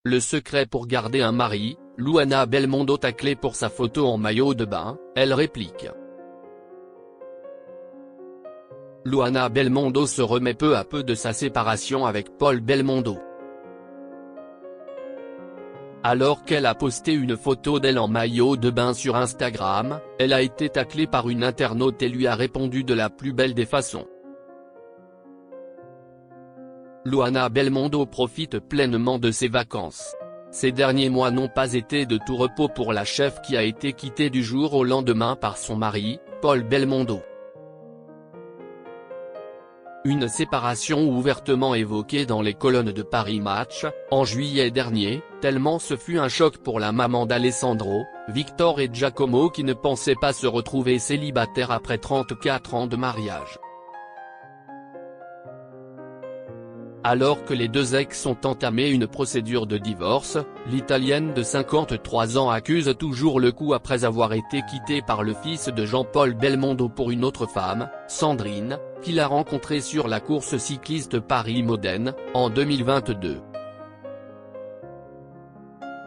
Le secret pour garder un mari, Luana Belmondo taclée pour sa photo en maillot de bain, elle réplique. Luana Belmondo se remet peu à peu de sa séparation avec Paul Belmondo. Alors qu'elle a posté une photo d'elle en maillot de bain sur Instagram, elle a été taclée par une internaute et lui a répondu de la plus belle des façons. Luana Belmondo profite pleinement de ses vacances. Ces derniers mois n'ont pas été de tout repos pour la chef qui a été quittée du jour au lendemain par son mari, Paul Belmondo. Une séparation ouvertement évoquée dans les colonnes de Paris Match, en juillet dernier, tellement ce fut un choc pour la maman d'Alessandro, Victor et Giacomo qui ne pensaient pas se retrouver célibataires après 34 ans de mariage. Alors que les deux ex ont entamé une procédure de divorce, l'Italienne de 53 ans accuse toujours le coup après avoir été quittée par le fils de Jean-Paul Belmondo pour une autre femme, Sandrine, qu'il a rencontrée sur la course cycliste Paris-Modène, en 2022.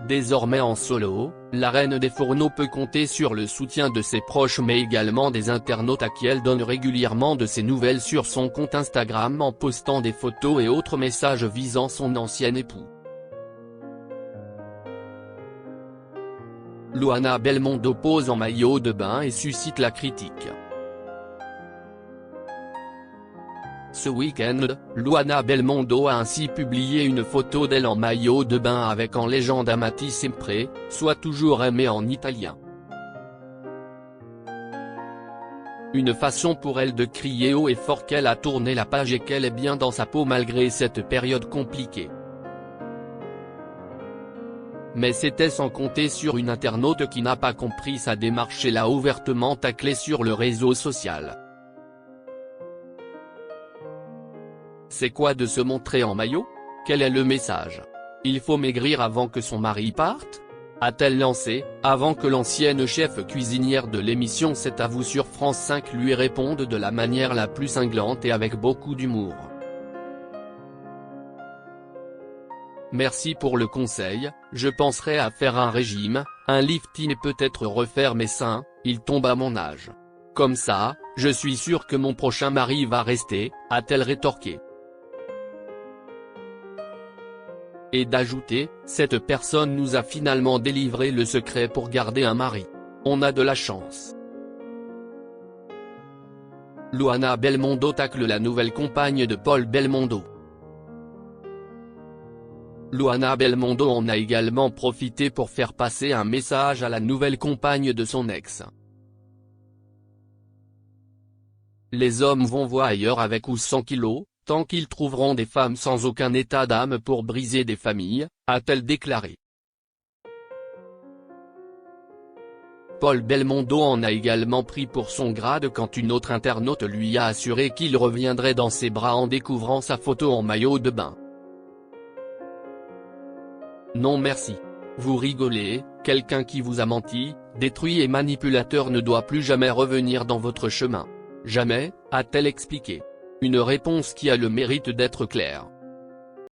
Désormais en solo, la reine des fourneaux peut compter sur le soutien de ses proches mais également des internautes à qui elle donne régulièrement de ses nouvelles sur son compte Instagram en postant des photos et autres messages visant son ancien époux. Luana Belmondo pose en maillot de bain et suscite la critique. Ce week-end, Luana Belmondo a ainsi publié une photo d'elle en maillot de bain avec en légende Amati sempre, soit toujours aimé en italien. Une façon pour elle de crier haut et fort qu'elle a tourné la page et qu'elle est bien dans sa peau malgré cette période compliquée. Mais c'était sans compter sur une internaute qui n'a pas compris sa démarche et l'a ouvertement taclée sur le réseau social. C'est quoi de se montrer en maillot? Quel est le message? Il faut maigrir avant que son mari parte? A-t-elle lancé, avant que l'ancienne chef cuisinière de l'émission C'est à vous sur France 5 lui réponde de la manière la plus cinglante et avec beaucoup d'humour. Merci pour le conseil, je penserai à faire un régime, un lifting et peut-être refaire mes seins, il tombe à mon âge. Comme ça, je suis sûr que mon prochain mari va rester, a-t-elle rétorqué. Et d'ajouter, cette personne nous a finalement délivré le secret pour garder un mari. On a de la chance. Luana Belmondo tacle la nouvelle compagne de Paul Belmondo. Luana Belmondo en a également profité pour faire passer un message à la nouvelle compagne de son ex. Les hommes vont voir ailleurs avec ou sans kilos, tant qu'ils trouveront des femmes sans aucun état d'âme pour briser des familles, a-t-elle déclaré. Paul Belmondo en a également pris pour son grade quand une autre internaute lui a assuré qu'il reviendrait dans ses bras en découvrant sa photo en maillot de bain. Non merci. Vous rigolez, quelqu'un qui vous a menti, détruit et manipulateur ne doit plus jamais revenir dans votre chemin. Jamais, a-t-elle expliqué. Une réponse qui a le mérite d'être claire.